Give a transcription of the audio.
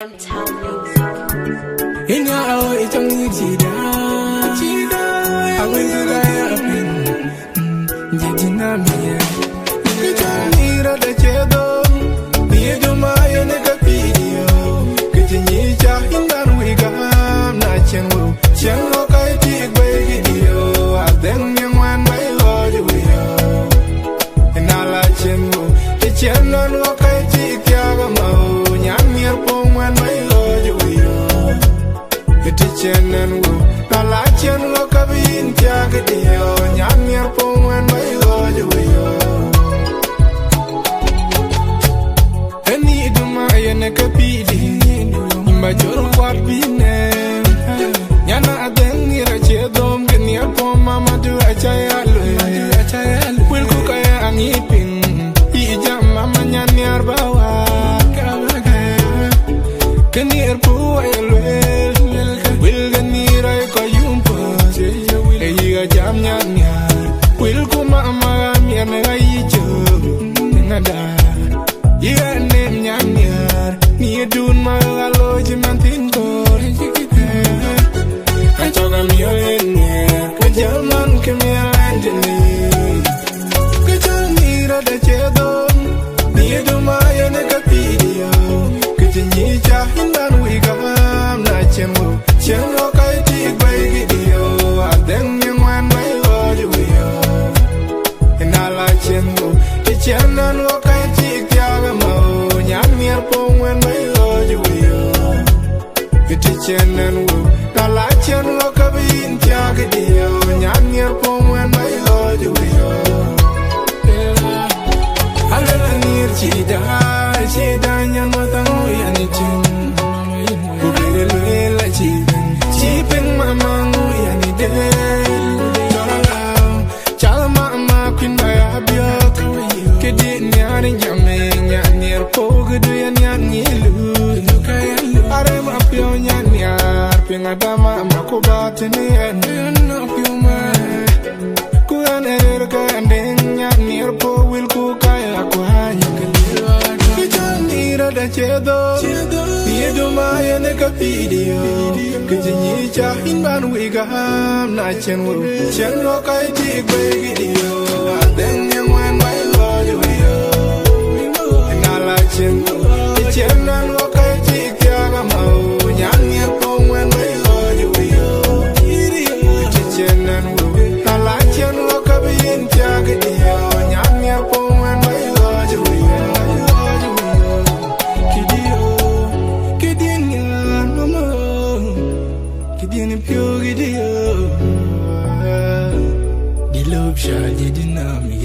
In your hour, it's only Chida. I will do that. Jidinamia. You don't need a chedo. You do my and a video. Getting each other in that we got nothing. Chango kai take video. I then young one by Lord will. And I like Chango. The channel walk I take Yagamo. Yamir Pong and my Lord will. The teaching and go. I like Chango Cabin Jagadio. Yamir Pong and my Lord will. And need to my and a capidi. Major what be name. Yana then near a chair dome, get near Pom Mama to a child. Will cook a nipping. Ija Mama Yan Bawa. Can near Poo will get near a coyumpo. A year jam yan. Will come Mama and I Nada. Yeah, name yan. Near June my lodgement in Tor. I talk a millionaire. Could your man come here and delay? Could you need a chedo? Near to my and a capidio. Could you need a hindan we got Nachemo? Chango I take by video. I then young one by Lord will. And I like Chango. The channel walk I take Yagamo. Yamir Pong and my Lord will. The teaching and will. I like Chango Cabin Jagadio. Yamir Pong and my Lord will. I let near Chida. Chida and what I'm anything. Who did it like Chicken? Cheaping my man, we any day. Chalama, Queen by Abiot. Kedin Yan Yamin, near Pogu and Yan. I'm up your Yan Pingadama, Makobat in the end of your man. Kuan Erica and then Yan near Po will cook. You don't need a chedo. You do my and a capidio. Could you need a hinban wig? I'm not Chenwo. Chenro I take by video. Then you went by Lord will. And I like Chenwo. The channel walk I take Yagamo. Yan Pong and my Lord will. The channel will. I like Chenwo Cabin Jagadio. Yan Pong and my Lord will. Pure video. The love shall didn't know me.